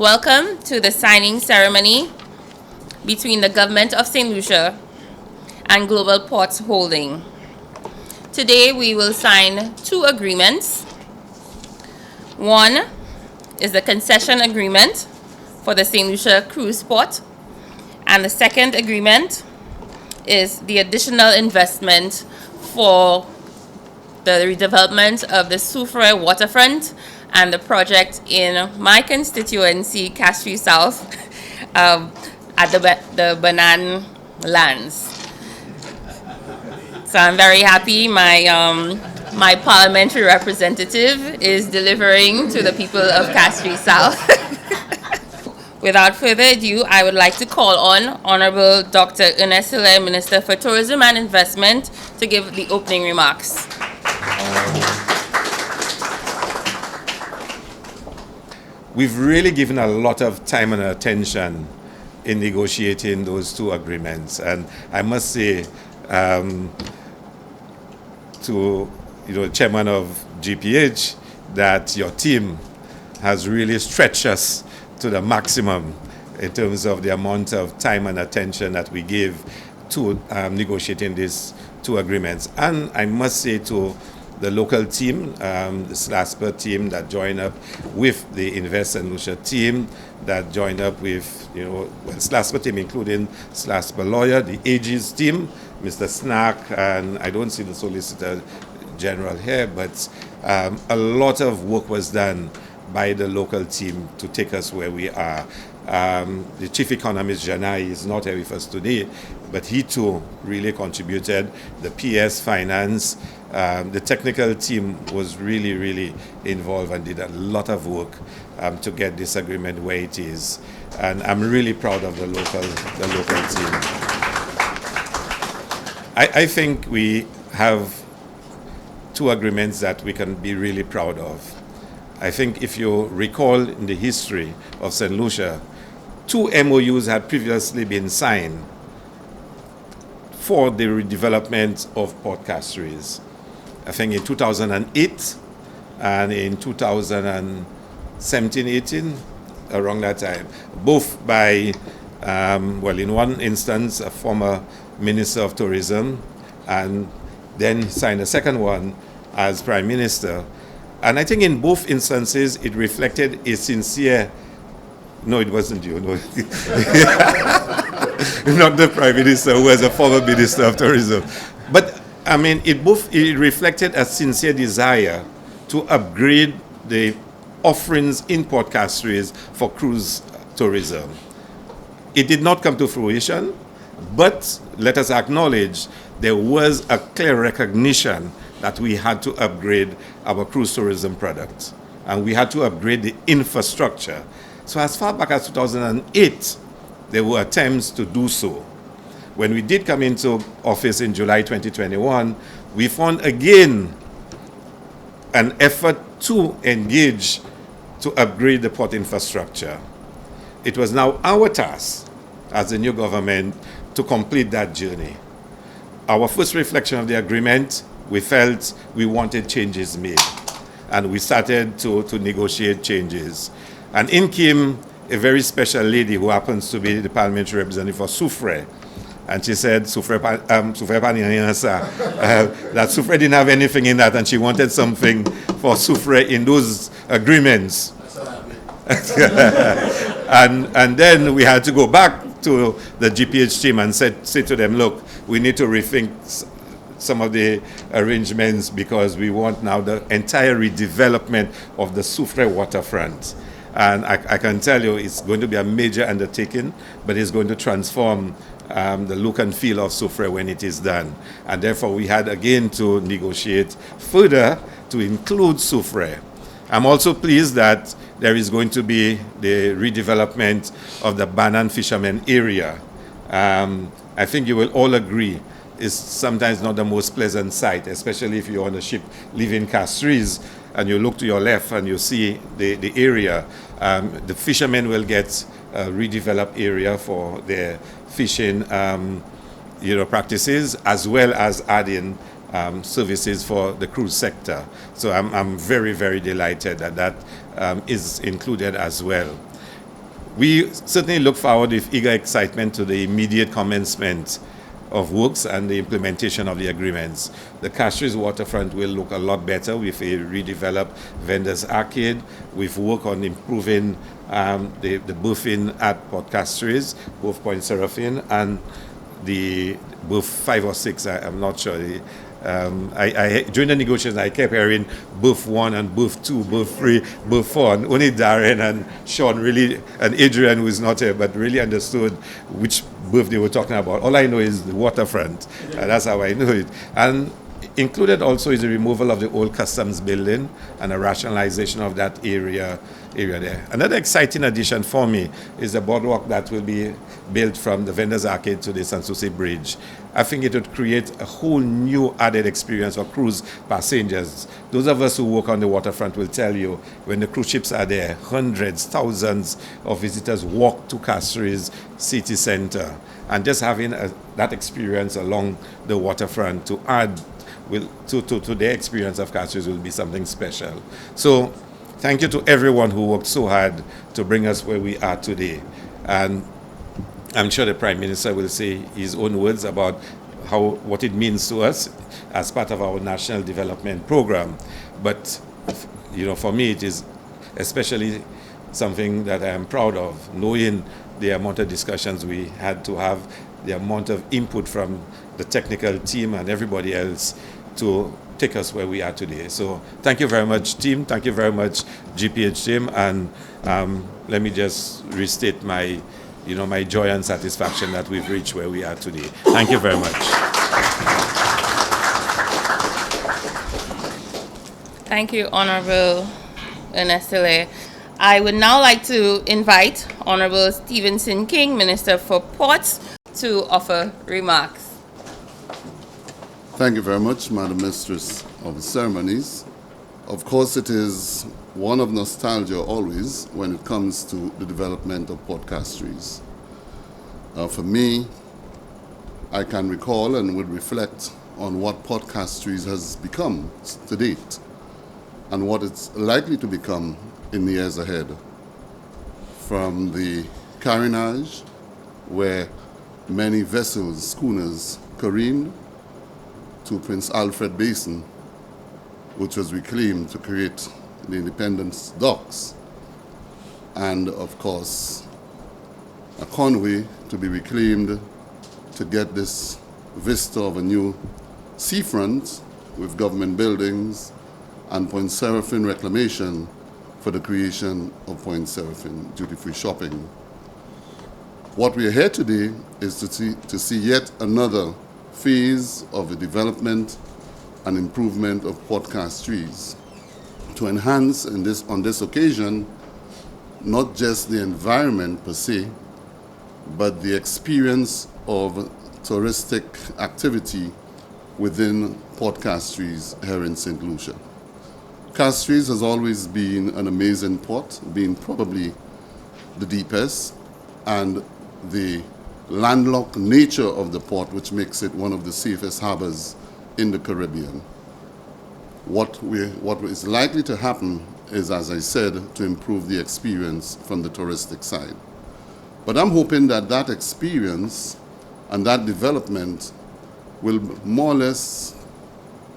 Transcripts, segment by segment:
Welcome to the signing ceremony between the Government of St. Lucia and Global Ports Holding. Today we will sign two agreements. One is the concession agreement for the St. Lucia Cruise Port, and the second agreement is the additional investment for the redevelopment of the Soufriere Waterfront and the project in my constituency, Castries South, at the Banan lands. So I'm very happy my parliamentary representative is delivering to the people of Castries South. Without further ado, I would like to call on Honorable Dr. Ernest Hilaire, Minister for Tourism and Investment, to give the opening remarks. We've really given a lot of time and attention in negotiating those two agreements, and I must say to the chairman of GPH that your team has really stretched us to the maximum in terms of the amount of time and attention that we give to negotiating these two agreements. And I must say to the local team, the SLASPA team that joined up with the Invest St. Lucia team, that joined up with, SLASPA team, including SLASPA lawyer, the AG's team, Mr. Snack, and I don't see the Solicitor General here, but a lot of work was done by the local team to take us where we are. The chief economist, Janai, is not here with us today, but he too really contributed. The PS Finance, the technical team was really, really involved and did a lot of work to get this agreement where it is. And I'm really proud of the local team. I think we have two agreements that we can be really proud of. I think if you recall in the history of St. Lucia, two MOUs had previously been signed for the redevelopment of Port Castries. I think in 2008 and in 2017-18, around that time, both by, in one instance, a former Minister of Tourism, and then signed a second one as Prime Minister. And I think in both instances, it reflected a sincere, no, it wasn't you, no. Not the Prime Minister, who was a former Minister of Tourism. But, I mean, it reflected a sincere desire to upgrade the offerings in Port Castries for cruise tourism. It did not come to fruition, but let us acknowledge there was a clear recognition that we had to upgrade our cruise tourism product, and we had to upgrade the infrastructure. So as far back as 2008, there were attempts to do so. When we did come into office in July 2021, we found again an effort to engage to upgrade the port infrastructure. It was now our task as the new government to complete that journey. Our first reflection of the agreement, we felt we wanted changes made, and we started to negotiate changes. And in came a very special lady who happens to be the parliamentary representative for Soufriere, and she said, that Soufriere didn't have anything in that, and she wanted something for Soufriere in those agreements. and then we had to go back to the GPH team and say to them, look, we need to rethink some of the arrangements because we want now the entire redevelopment of the Soufriere waterfront. And I can tell you it's going to be a major undertaking, but it's going to transform the look and feel of Soufriere when it is done. And therefore we had again to negotiate further to include Soufriere. I'm also pleased that there is going to be the redevelopment of the Banan fishermen area. I think you will all agree it's sometimes not the most pleasant sight, especially if you're on a ship leaving Castries and you look to your left and you see the area. The fishermen will get a redeveloped area for their fishing practices, as well as adding services for the cruise sector. So I'm very, very delighted that that is included as well. we certainly look forward with eager excitement to the immediate commencement of works and the implementation of the agreements. The Castries Waterfront will look a lot better with a redeveloped vendors arcade. We've worked on improving the buffing at Port Castries, both Point Seraphine and the booth 5 or 6, I'm not sure. During the negotiations, I kept hearing booth 1 and booth 2, booth 3, booth 4. And only Darren and Sean really, and Adrian, who is not here, but really understood which booth they were talking about. All I know is the waterfront. That's how I know it. And included also is the removal of the old customs building and a rationalization of that area there. Another exciting addition for me is the boardwalk that will be built from the Vendors Arcade to the Sanssouci Bridge. I think it would create a whole new added experience for cruise passengers. Those of us who work on the waterfront will tell you when the cruise ships are there, hundreds, thousands of visitors walk to Castries city center. And just having that experience along the waterfront to add to their experience of Castries will be something special. So thank you to everyone who worked so hard to bring us where we are today. And I'm sure the Prime Minister will say his own words about what it means to us as part of our national development program. But for me, it is especially something that I am proud of, knowing the amount of discussions we had to have, the amount of input from the technical team and everybody else to take us where we are today. So thank you very much, team. Thank you very much, GPH team. And let me just restate my joy and satisfaction that we've reached where we are today. Thank you very much. Thank you, Honorable Ernestile. I would now like to invite Honorable Stevenson King, Minister for Ports, to offer remarks. Thank you very much, Madam Mistress of the Ceremonies. Of course, it is one of nostalgia always when it comes to the development of Port Castries. For me, I can recall and would reflect on what Port Castries has become to date and what it's likely to become in the years ahead. From the careenage, where many vessels, schooners, careened, to Prince Alfred Basin, which was reclaimed to create the Independence Docks, and of course a conway to be reclaimed to get this vista of a new seafront with government buildings and Point Seraphine reclamation for the creation of Point Seraphine duty-free shopping. What we are here today is to see yet another phase of the development and improvement of Port Castries to enhance on this occasion not just the environment per se, but the experience of touristic activity within Port Castries here in St. Lucia. Castries has always been an amazing port, being probably the deepest, and the landlocked nature of the port, which makes it one of the safest harbors in the Caribbean. What is likely to happen is, as I said, to improve the experience from the touristic side. But I'm hoping that that experience and that development will more or less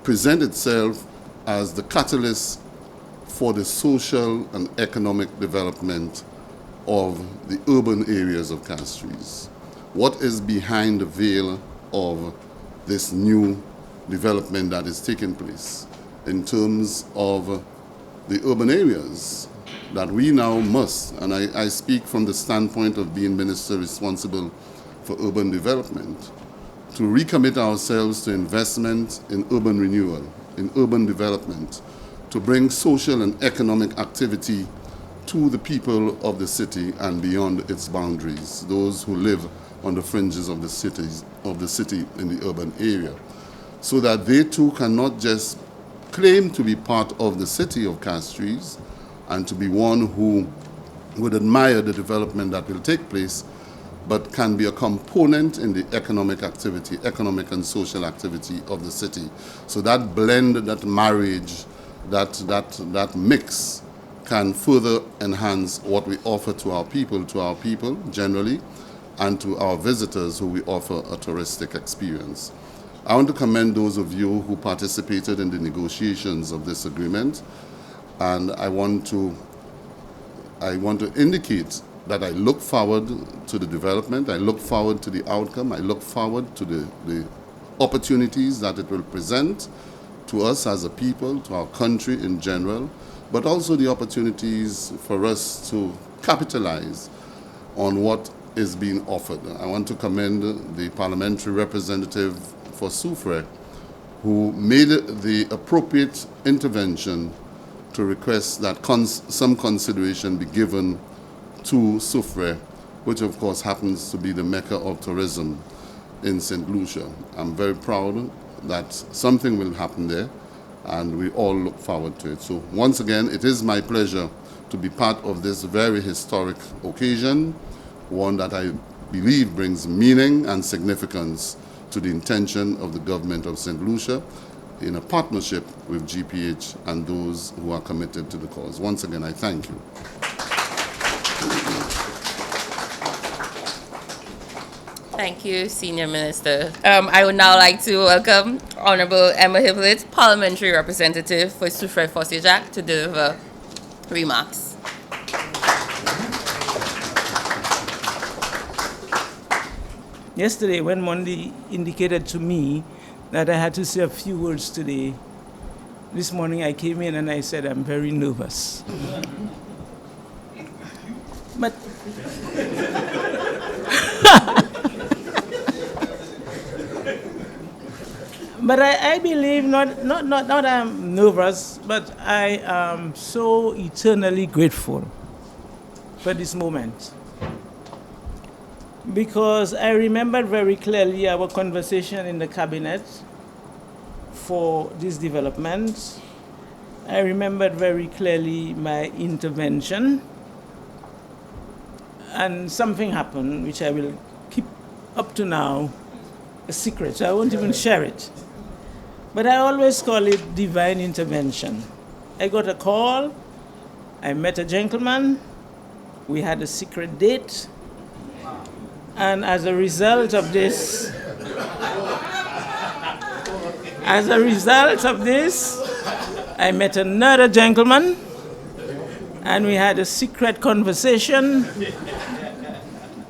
present itself as the catalyst for the social and economic development of the urban areas of Castries. What is behind the veil of this new development that is taking place in terms of the urban areas that we now must, and I speak from the standpoint of being minister responsible for urban development, to recommit ourselves to investment in urban renewal, in urban development, to bring social and economic activity to the people of the city and beyond its boundaries, those who live on the fringes of the city in the urban area, so that they too can not just claim to be part of the city of Castries and to be one who would admire the development that will take place, but can be a component in the economic activity, economic and social activity of the city. So that blend, that marriage, that mix can further enhance what we offer to our people generally, and to our visitors who we offer a touristic experience. I want to commend those of you who participated in the negotiations of this agreement, and I want to indicate that I look forward to the development, I look forward to the outcome, I look forward to the opportunities that it will present to us as a people, to our country in general, but also the opportunities for us to capitalize on what is being offered. I want to commend the parliamentary representative for Soufriere, who made the appropriate intervention to request that some consideration be given to Soufriere, which of course happens to be the mecca of tourism in St. Lucia. I'm very proud that something will happen there, and we all look forward to it. So once again, it is my pleasure to be part of this very historic occasion, one that I believe brings meaning and significance to the intention of the government of St. Lucia in a partnership with GPH and those who are committed to the cause. Once again, I thank you. Thank you, Senior Minister. I would now like to welcome Honorable Emma Hippolyte, Parliamentary Representative for Soufriere Fosséjac, to deliver remarks. Yesterday, when Monday indicated to me that I had to say a few words today, this morning I came in and I said, I'm very nervous. But but I believe not I'm nervous, but I am so eternally grateful for this moment. Because I remember very clearly our conversation in the cabinet for this development. I remembered very clearly my intervention. And something happened, which I will keep up to now a secret, so I won't even share it. But I always call it divine intervention. I got a call, I met a gentleman, we had a secret date, and as a result of this, I met another gentleman, and we had a secret conversation,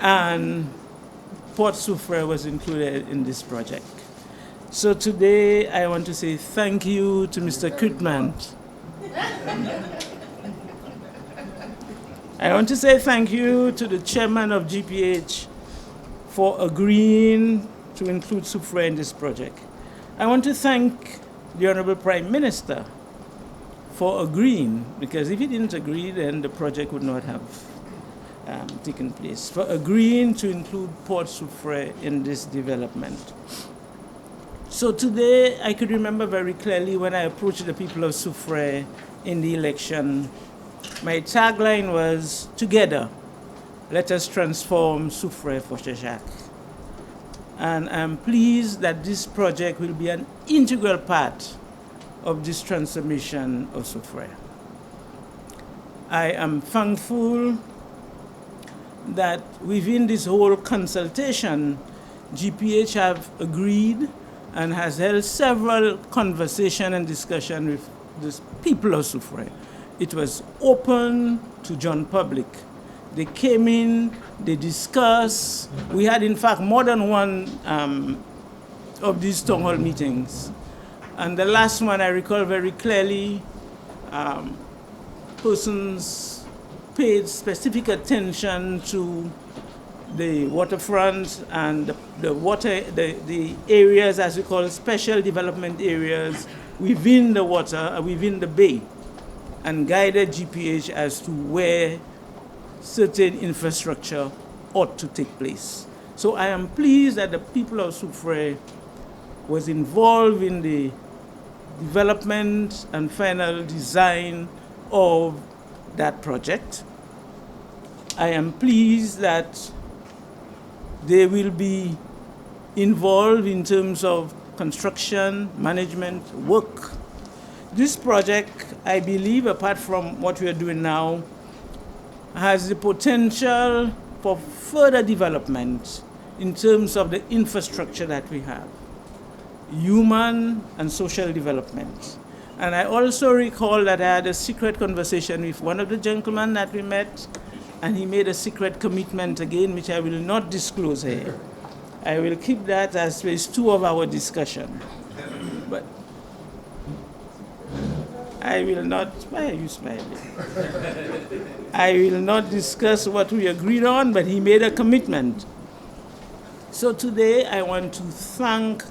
and Port Soufriere was included in this project. So today, I want to say thank you to Mr. Kutmant. I want to say thank you to the chairman of GPH for agreeing to include Soufriere in this project. I want to thank the Honorable Prime Minister for agreeing, because if he didn't agree, then the project would not have taken place, for agreeing to include Port Soufriere in this development. So today, I could remember very clearly when I approached the people of Soufriere in the election, my tagline was, together, let us transform Soufriere Fosséjac. And I'm pleased that this project will be an integral part of this transformation of Soufriere. I am thankful that within this whole consultation, GPH have agreed and has held several conversations and discussions with the people of Soufriere. It was open to John public. They came in, they discussed. We had, in fact, more than one of these town hall meetings. And the last one I recall very clearly, persons paid specific attention to the waterfront and the areas, as we call special development areas, within the water, within the bay, and guided GPH as to where certain infrastructure ought to take place. So I am pleased that the people of Soufriere was involved in the development and final design of that project. I am pleased that they will be involved in terms of construction, management, work. This project, I believe, apart from what we are doing now, has the potential for further development in terms of the infrastructure that we have, human and social development. And I also recall that I had a secret conversation with one of the gentlemen that we met, and he made a secret commitment again, which I will not disclose here. I will keep that as phase 2 of our discussion. But I will not, why are you smiling? I will not discuss what we agreed on, but he made a commitment. So today I want to thank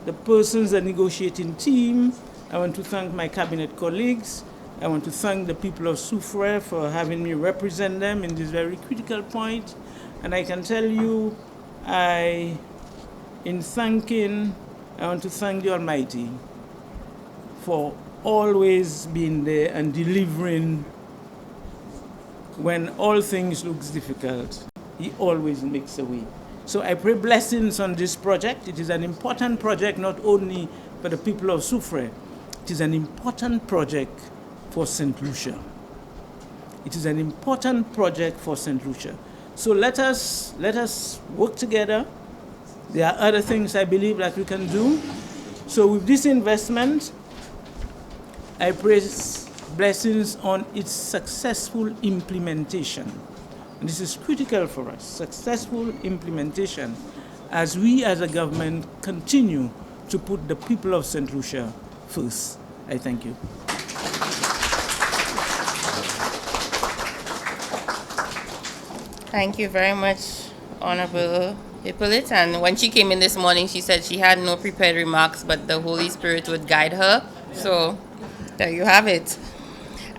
the persons, the negotiating team. I want to thank my cabinet colleagues. I want to thank the people of Soufriere for having me represent them in this very critical point. And I can tell you, in thanking, I want to thank the Almighty for always being there and delivering when all things look difficult. He always makes a way. So I pray blessings on this project. It is an important project not only for the people of Soufriere, it is an important project for St. Lucia. It is an important project for St. Lucia. So let us work together. There are other things I believe that we can do. So with this investment, I pray blessings on its successful implementation. And this is critical for us, successful implementation, as we as a government continue to put the people of St. Lucia first. I thank you. Thank you very much, Honorable Hippolyte. And when she came in this morning, she said she had no prepared remarks, but the Holy Spirit would guide her. So there you have it.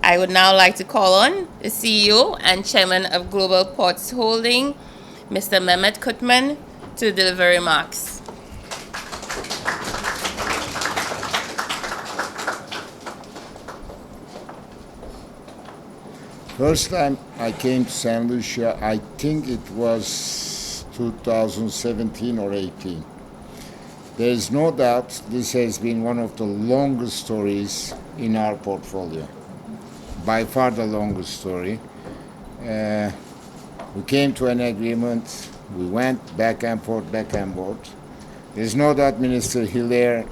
I would now like to call on the CEO and Chairman of Global Ports Holding, Mr. Mehmet Kutman, to deliver remarks. First time I came to St. Lucia, I think it was 2017 or 18. There is no doubt this has been one of the longest stories in our portfolio. By far the longest story. We came to an agreement. We went back and forth, back and forth. There's no doubt Minister Hilaire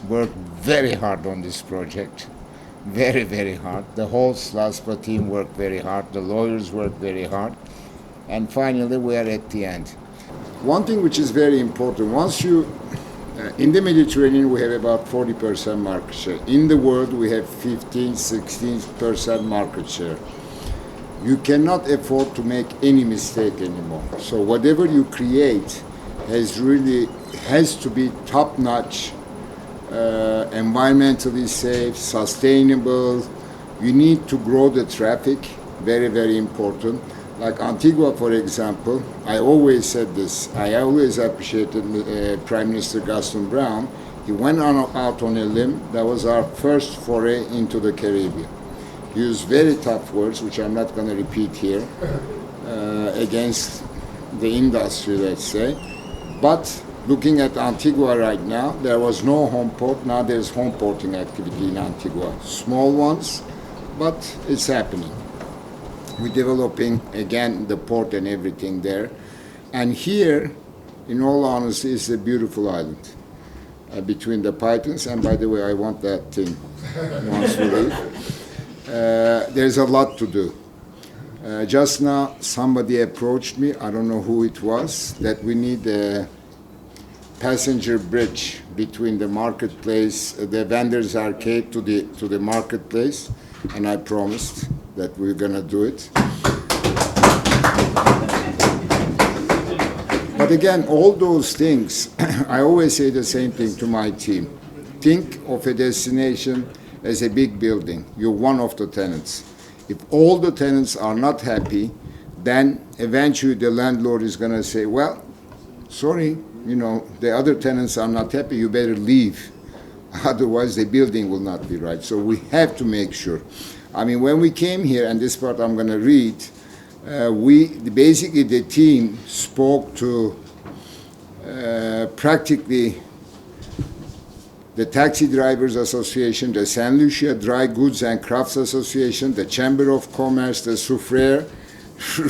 worked very hard on this project. Very, very hard. The whole SLASPA team worked very hard. The lawyers worked very hard. And finally, we are at the end. One thing which is very important, once you, in the Mediterranean, we have about 40% market share. In the world, we have 15, 16% market share. You cannot afford to make any mistake anymore. So whatever you create has to be top-notch, environmentally safe, sustainable. You need to grow the traffic, very, very important. Like Antigua, for example, I always said this. I always appreciated Prime Minister Gaston Brown. He went out on a limb. That was our first foray into the Caribbean. He used very tough words, which I'm not going to repeat here, against the industry, let's say. But looking at Antigua right now, there was no home port. Now there's home porting activity in Antigua. Small ones, but it's happening. We're developing, again, the port and everything there. And here, in all honesty, is a beautiful island between the Pythons. And by the way, I want that thing once we leave. There's a lot to do. Just now, somebody approached me, I don't know who it was, that we need a passenger bridge between the marketplace, the vendors arcade to the marketplace, and I promised that we're gonna do it. But again, all those things, I always say the same thing to my team. Think of a destination as a big building. You're one of the tenants. If all the tenants are not happy, then eventually the landlord is gonna say, well, sorry, you know, the other tenants are not happy, you better leave. Otherwise, the building will not be right. So we have to make sure. I mean, when we came here, and this part I'm going to read, basically the team spoke to practically the Taxi Drivers Association, the St. Lucia Dry Goods and Crafts Association, the Chamber of Commerce, the Soufriere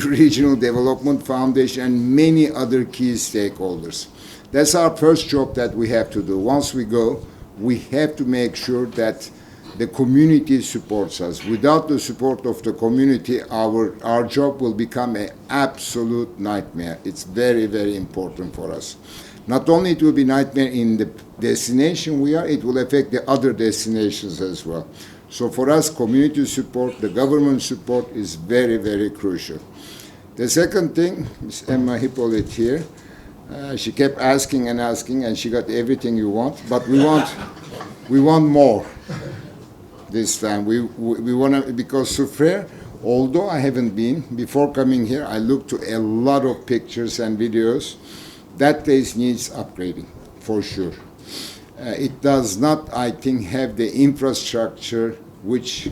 Regional Development Foundation, and many other key stakeholders. That's our first job that we have to do. Once we go, we have to make sure that the community supports us. Without the support of the community, our job will become an absolute nightmare. It's very, very important for us. Not only it will be nightmare in the destination we are, it will affect the other destinations as well. So for us, community support, the government support is very, very crucial. The second thing, Ms. Emma Hippolyte here, she kept asking, and she got everything you want, but we want more this time. We want to, because Soufriere, although I haven't been, before coming here, I looked to a lot of pictures and videos. That place needs upgrading, for sure. It does not, I think, have the infrastructure which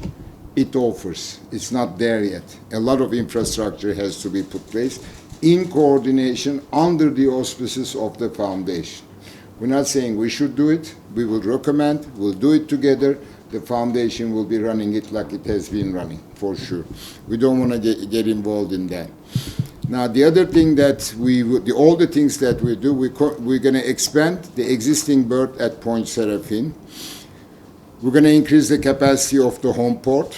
it offers. It's not there yet. A lot of infrastructure has to be put place in coordination under the auspices of the foundation. We're not saying we should do it. We will recommend, we'll do it together. The foundation will be running it like it has been running, for sure. We don't want to get involved in that. Now, the other thing that all the things that we do, we're going to expand the existing berth at Point Seraphin. We're going to increase the capacity of the home port.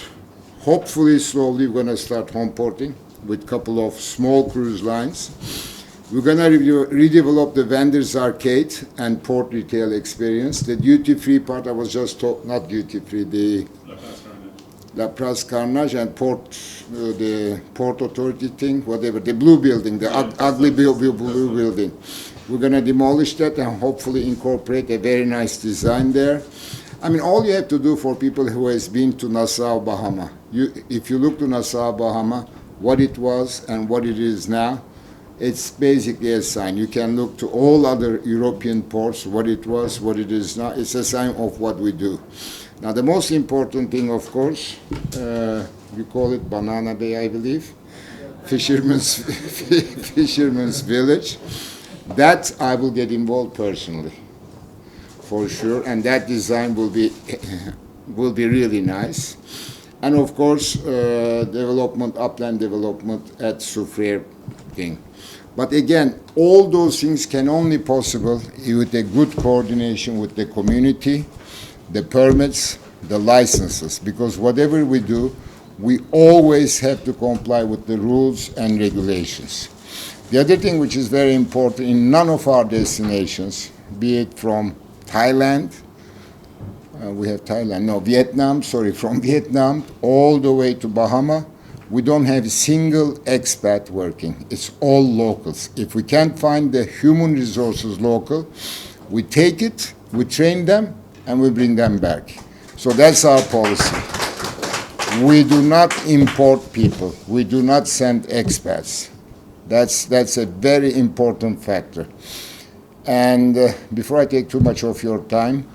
Hopefully, slowly, we're going to start home porting with a couple of small cruise lines. We're going to redevelop the vendors arcade and port retail experience. The duty-free part, I was just talking, not duty-free, the La Place Carnage and the Port Authority thing, whatever, the blue building, the ugly blue building. We're going to demolish that and hopefully incorporate a very nice design there. I mean, all you have to do for people who has been to Nassau, Bahama, if you look to Nassau, Bahama, what it was and what it is now, it's basically a sign. You can look to all other European ports, what it was, what it is now. It's a sign of what we do. Now, the most important thing, of course, you call it Banana Bay, I believe, Fisherman's Village. That I will get involved personally, for sure, and that design will be really nice. And of course, development, upland development at Soufriere thing. But again, all those things can only possible with a good coordination with the community, the permits, the licenses, because whatever we do, we always have to comply with the rules and regulations. The other thing which is very important in none of our destinations, be it from Thailand, from Vietnam all the way to Bahama, we don't have a single expat working. It's all locals. If we can't find the human resources local, we take it, we train them, and we bring them back. So that's our policy. We do not import people. We do not send expats. That's a very important factor. And before I take too much of your time,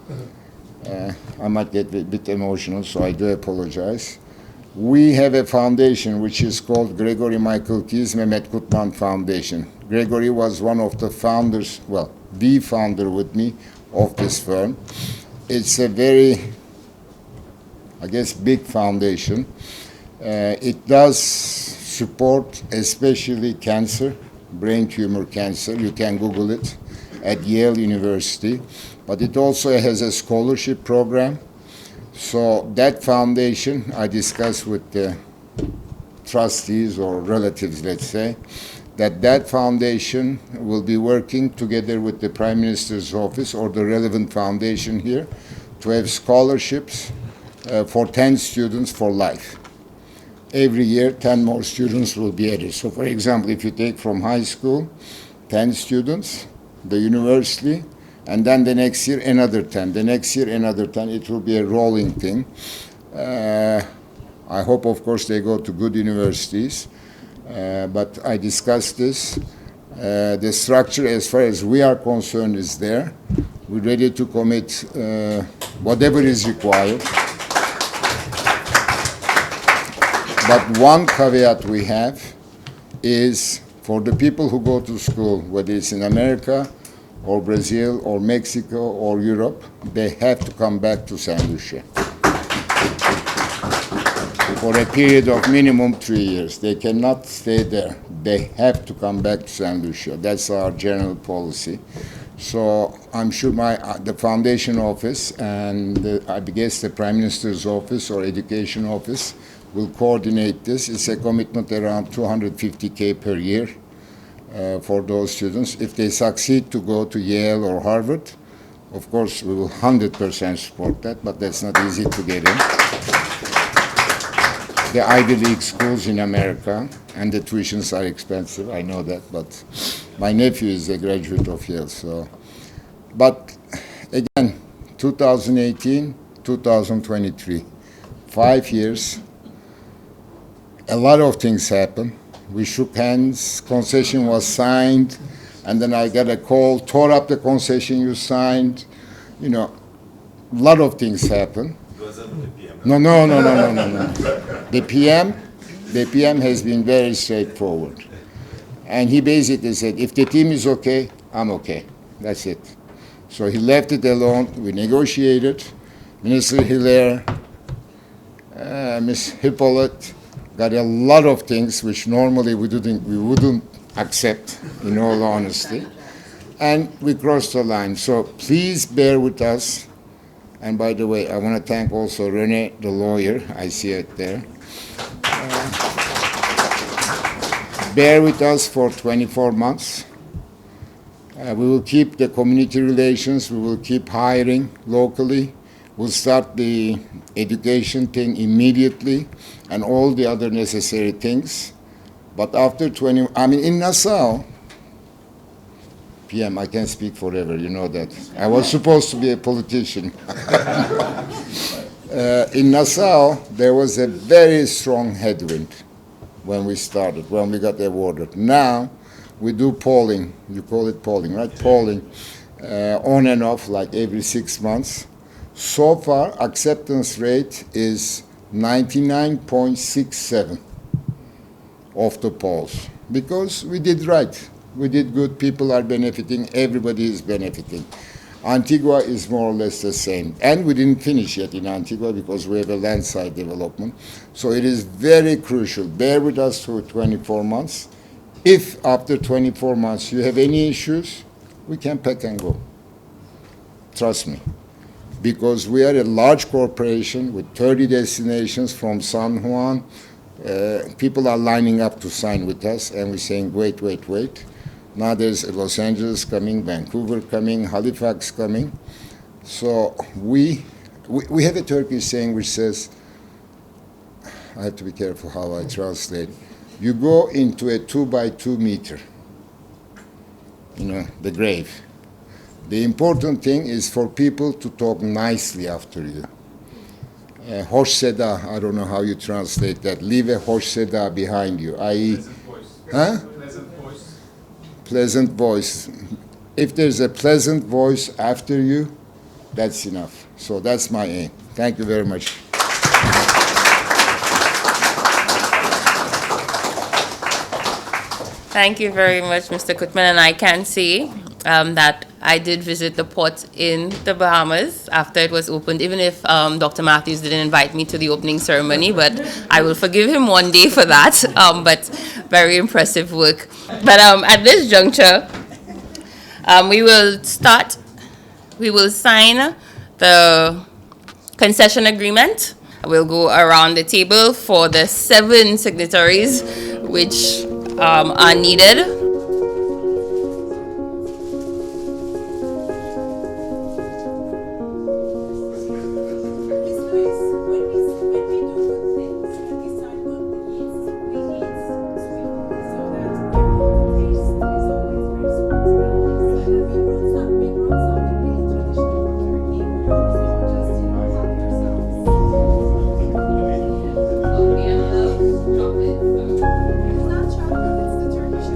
I might get a bit emotional, so I do apologize. We have a foundation which is called Gregory Michael Keys Mehmet Kutman Foundation. Gregory was one of the founders, well, the founder with me of this firm. It's a very, I guess, big foundation. It does support especially cancer, brain tumor cancer. You can Google it at Yale University. But it also has a scholarship program. So that foundation, I discussed with the trustees or relatives, let's say, that foundation will be working together with the Prime Minister's office or the relevant foundation here to have scholarships for 10 students for life. Every year, 10 more students will be added. So, for example, if you take from high school, 10 students, the university, and then the next year, another 10. The next year, another 10. It will be a rolling thing. I hope, of course, they go to good universities. But I discussed this. The structure, as far as we are concerned, is there. We're ready to commit whatever is required. But one caveat we have is for the people who go to school, whether it's in America or Brazil, or Mexico, or Europe, they have to come back to St. Lucia for a period of minimum 3 years. They cannot stay there. They have to come back to St. Lucia. That's our general policy. So I'm sure the foundation office and I guess the Prime Minister's office or Education office will coordinate this. It's a commitment around 250K per year for those students. If they succeed to go to Yale or Harvard, of course, we will 100% support that, but that's not easy to get in. The Ivy League schools in America, and the tuitions are expensive, I know that, but my nephew is a graduate of Yale, so. But again, 2018, 2023, 5 years, a lot of things happened. We shook hands, concession was signed, and then I got a call, tore up the concession you signed. You know, a lot of things happened. No. The PM has been very straightforward. And he basically said, if the team is okay, I'm okay. That's it. So he left it alone. We negotiated. Minister Hilaire, Ms. Hippolyte got a lot of things which normally we wouldn't accept, in all honesty. And we crossed the line. So please bear with us. And by the way, I want to thank also Rene, the lawyer. I see it there. Bear with us for 24 months. We will keep the community relations. We will keep hiring locally. We'll start the education thing immediately and all the other necessary things. But after in Nassau, PM, I can't speak forever, you know that. I was supposed to be a politician. In Nassau, there was a very strong headwind when we started, when we got awarded. Now, we do polling. You call it polling, right? Polling on and off, like every 6 months. So far, acceptance rate is 99.67 of the polls, because we did right. We did good, people are benefiting, everybody is benefiting. Antigua is more or less the same. And we didn't finish yet in Antigua because we have a landside development. So it is very crucial. Bear with us for 24 months. If after 24 months you have any issues, we can pack and go. Trust me. Because we are a large corporation with 30 destinations from San Juan. People are lining up to sign with us, and we're saying, wait. Now there's Los Angeles coming, Vancouver coming, Halifax coming. So we have a Turkish saying which says, I have to be careful how I translate. You go into a 2x2 meter, the grave. The important thing is for people to talk nicely after you. Hoş seda, I don't know how you translate that. Leave a hoş seda behind you, i.e. Huh? Pleasant voice. If there's a pleasant voice after you, that's enough. So that's my aim. Thank you very much. Thank you very much, Mr. Kutman. And I can say that I did visit the port in the Bahamas after it was opened, even if Dr. Matthews didn't invite me to the opening ceremony, but I will forgive him one day for that. But very impressive work. But at this juncture, we will sign the concession agreement. We'll go around the table for the 7 signatories which are needed. It's not chocolate, it's the Turkish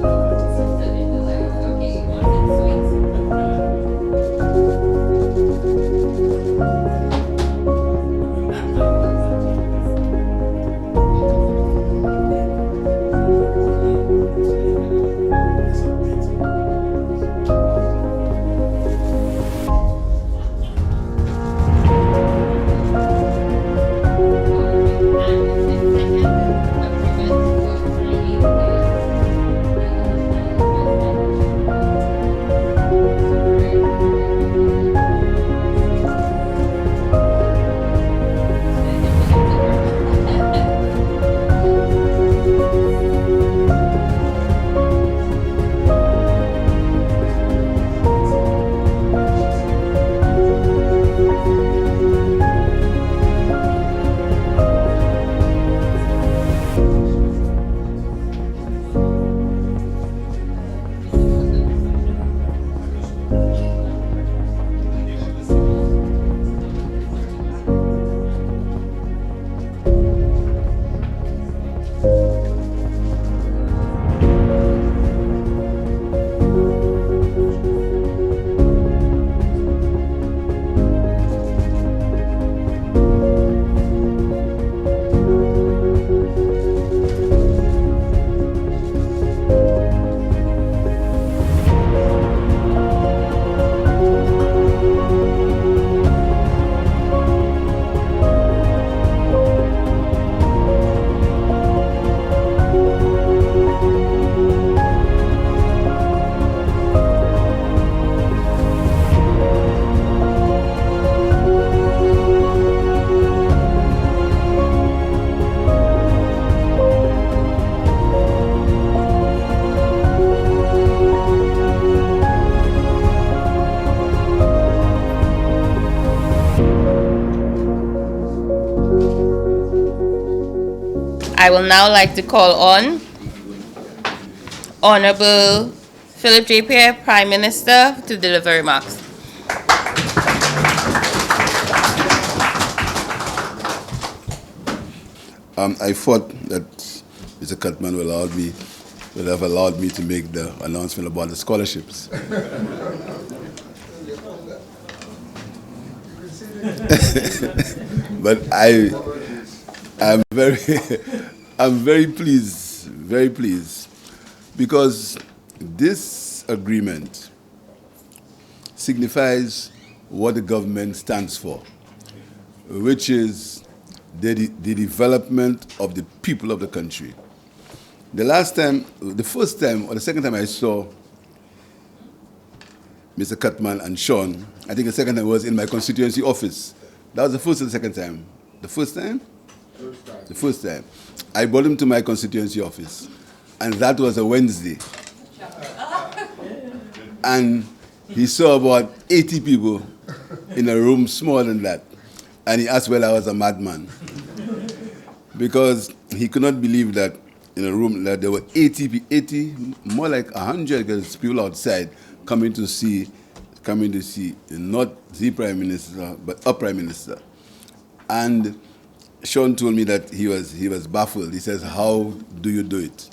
I will now like to call on Honorable Philip J. Pierre, Prime Minister, to deliver remarks. I thought that Mr. Cutman will have allowed me to make the announcement about the scholarships. But I'm very pleased, because this agreement signifies what the government stands for, which is the development of the people of the country. The first time or the second time I saw Mr. Cutman and Sean, I think the second time was in my constituency office. That was the first or the second time? The first time? First time. The first time. I brought him to my constituency office, and that was a Wednesday. And he saw about 80 people in a room smaller than that. And he asked whether I was a madman. Because he could not believe that in a room that there were 80, more like 100 people outside coming to see, not the Prime Minister, but a Prime Minister. And Sean told me that he was baffled. He says, how do you do it?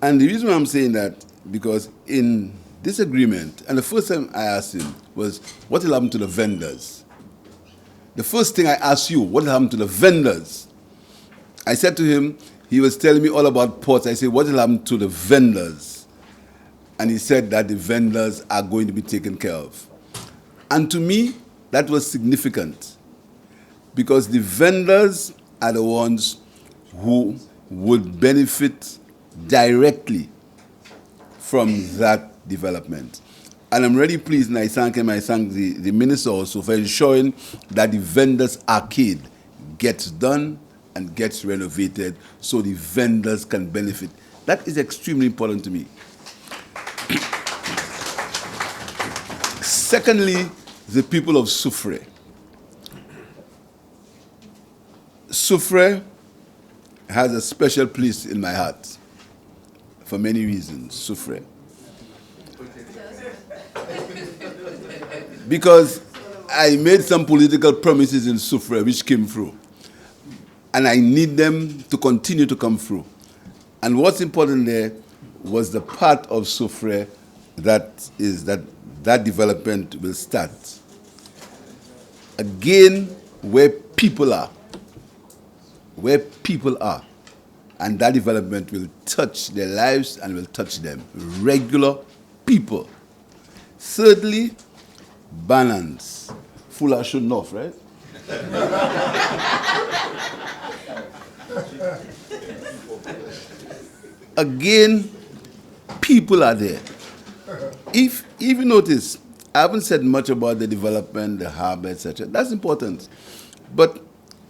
And the reason why I'm saying that, because in this agreement, and the first time I asked him was, what will happen to the vendors? The first thing I asked you, what will happen to the vendors? I said to him, he was telling me all about ports. I said, what will happen to the vendors? And he said that the vendors are going to be taken care of. And to me, that was significant, because the vendors are the ones who would benefit directly from that development. And I'm really pleased, and I thank him, I thank the minister also for ensuring that the vendors' arcade gets done and gets renovated so the vendors can benefit. That is extremely important to me. Secondly, the people of Soufriere. Soufriere has a special place in my heart for many reasons, Soufriere. Because I made some political promises in Soufriere which came through. And I need them to continue to come through. And what's important there was the part of Soufriere that development will start. Again, where people are. And that development will touch their lives and will touch them. Regular people. Thirdly, balance. Full should north, right? Again, people are there. If you notice, I haven't said much about the development, the harbor, etc. That's important. But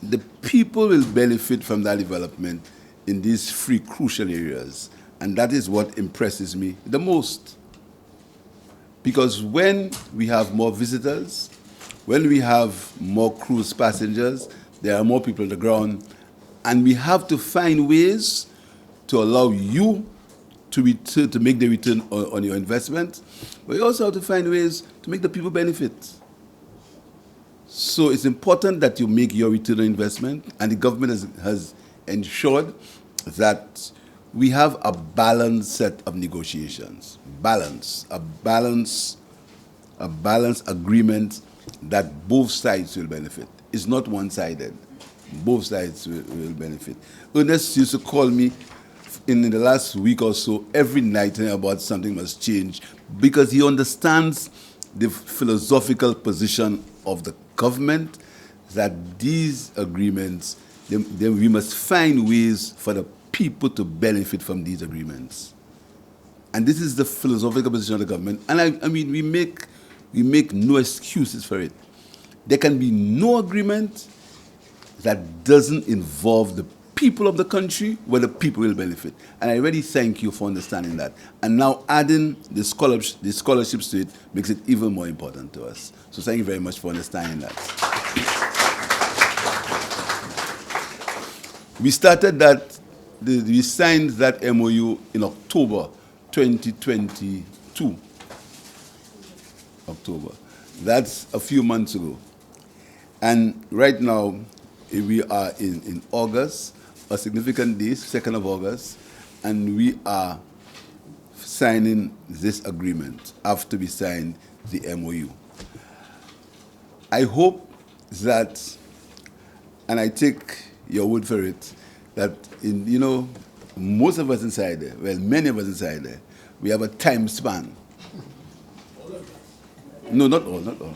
the people will benefit from that development in these three crucial areas. And that is what impresses me the most. Because when we have more visitors, when we have more cruise passengers, there are more people on the ground, and we have to find ways to allow you to make the return on your investment, but you also have to find ways to make the people benefit. So it's important that you make your return on investment, and the government has ensured that we have a balanced set of negotiations. A balanced agreement that both sides will benefit. It's not one-sided. Both sides will benefit. Ernest used to call me in the last week or so every night about something must change, because he understands the philosophical position of the government that these agreements, then we must find ways for the people to benefit from these agreements. And this is the philosophical position of the government. And I mean, we make no excuses for it. There can be no agreement that doesn't involve the people of the country where the people will benefit. And I really thank you for understanding that. And now adding the scholarships to it makes it even more important to us. So thank you very much for understanding that. We started that, we signed that MOU in October 2022. October. That's a few months ago. And right now, we are in August, a significant day, 2nd of August, and we are signing this agreement after we signed the MOU. I hope that, and I take your word for it, that most of us inside there, well, many of us inside there, we have a time span. No, not all, not all.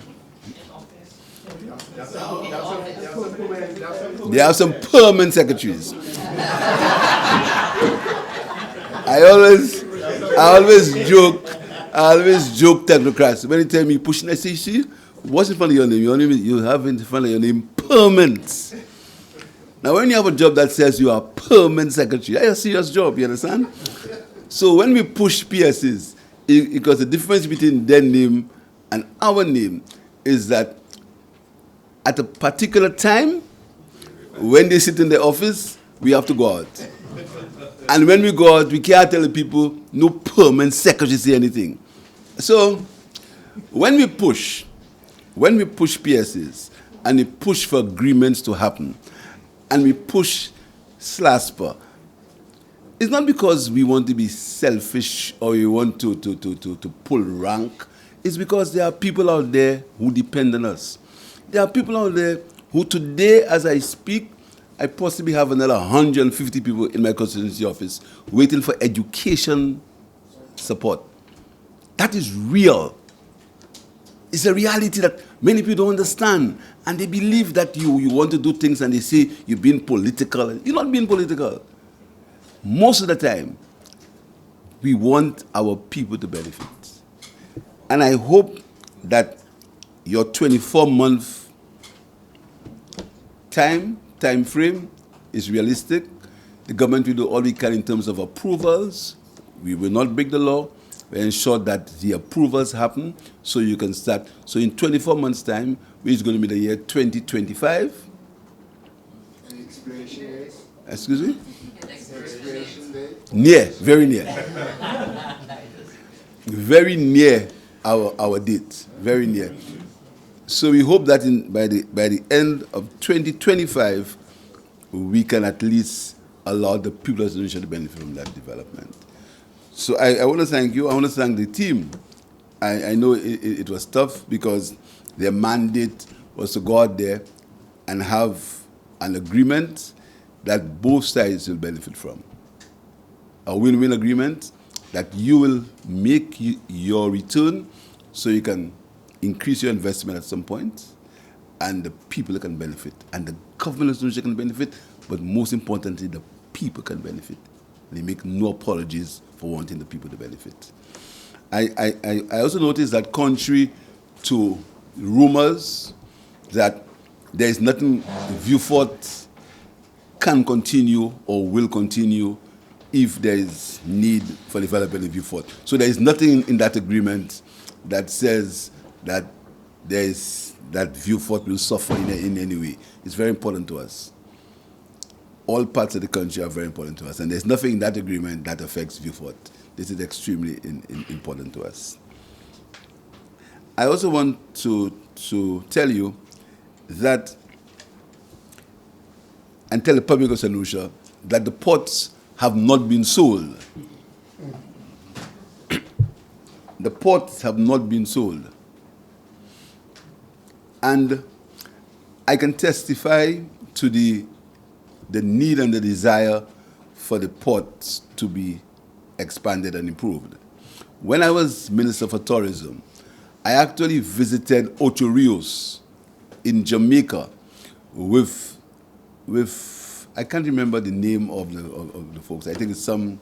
There are some permanent secretaries. I always joke technocrats. When they tell me pushing, I say, see, what's in front of your name? You have in front of your name permanent. Now, when you have a job that says you are permanent secretary, that's a serious job, you understand? So when we push PSs, because the difference between their name and our name is that at a particular time, when they sit in the office, we have to go out. And when we go out, we can't tell the people, no permanent secretary say anything. So when we push PSs and we push for agreements to happen, and we push SLASPA, it's not because we want to be selfish or we want to pull rank. It's because there are people out there who depend on us. There are people out there who today, as I speak, I possibly have another 150 people in my constituency office waiting for education support. That is real. It's a reality that many people don't understand. And they believe that you want to do things and they say you're being political. You're not being political. Most of the time, we want our people to benefit. And I hope that your 24-month time frame is realistic. The government will do all we can in terms of approvals. We will not break the law. We ensure that the approvals happen so you can start. So in 24 months' time, which is going to be the year 2025. Any expiration date? Excuse me? Expiration date? Near, very near. Very near our date, very near. So we hope that by the end of 2025, we can at least allow the people of the nation to benefit from that development. So I want to thank you. I want to thank the team. I know it was tough because their mandate was to go out there and have an agreement that both sides will benefit from. A win-win agreement that you will make your return so you can increase your investment at some point, and the people can benefit, and the government can benefit, but most importantly, the people can benefit. They make no apologies for wanting the people to benefit. I also noticed that contrary to rumors that there is nothing Vieux-Fort can continue or will continue if there is need for development in Vieux-Fort. So there is nothing in that agreement that says that that Vieux-Fort will suffer in any way. It's very important to us. All parts of the country are very important to us, and there's nothing in that agreement that affects Vieux-Fort. This is extremely important to us. I also want to tell you that, and tell the public of St. Lucia, that the ports have not been sold. The ports have not been sold. And I can testify to the need and the desire for the ports to be expanded and improved. When I was Minister for Tourism, I actually visited Ocho Rios in Jamaica with I can't remember the name of the folks. I think it's some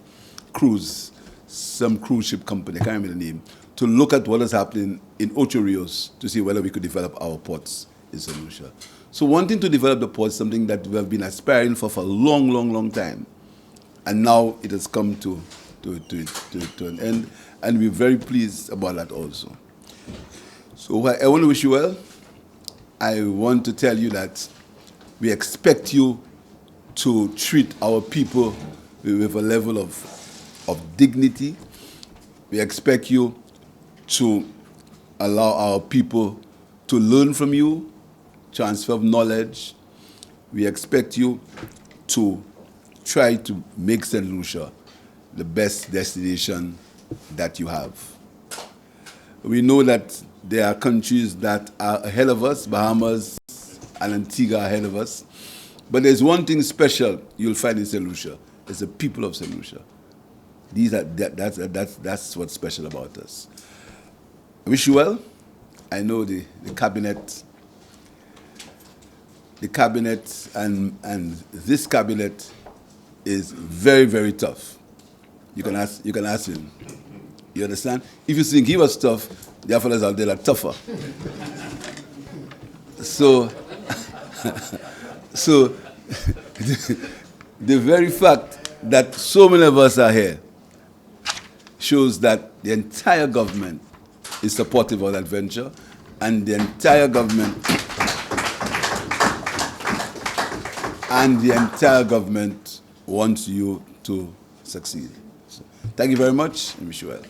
cruise ship company, I can't remember the name, to look at what is happening in Ocho Rios to see whether we could develop our ports in St. Lucia. So wanting to develop the port is something that we have been aspiring for a long time. And now it has come to an end, and we're very pleased about that also. So I want to wish you well. I want to tell you that we expect you to treat our people with a level of dignity. We expect you to allow our people to learn from you, transfer of knowledge. We expect you to try to make St. Lucia the best destination that you have. We know that there are countries that are ahead of us, Bahamas and Antigua are ahead of us. But there's one thing special you'll find in St. Lucia. It's the people of St. Lucia. That's what's special about us. I wish you well. I know the cabinet and this cabinet is very, very tough. You can ask him. You understand? If you think he was tough, the fellows out there are tougher. So the very fact that so many of us are here shows that the entire government is supportive of that venture, and the entire government wants you to succeed. So, thank you very much, and wish you well.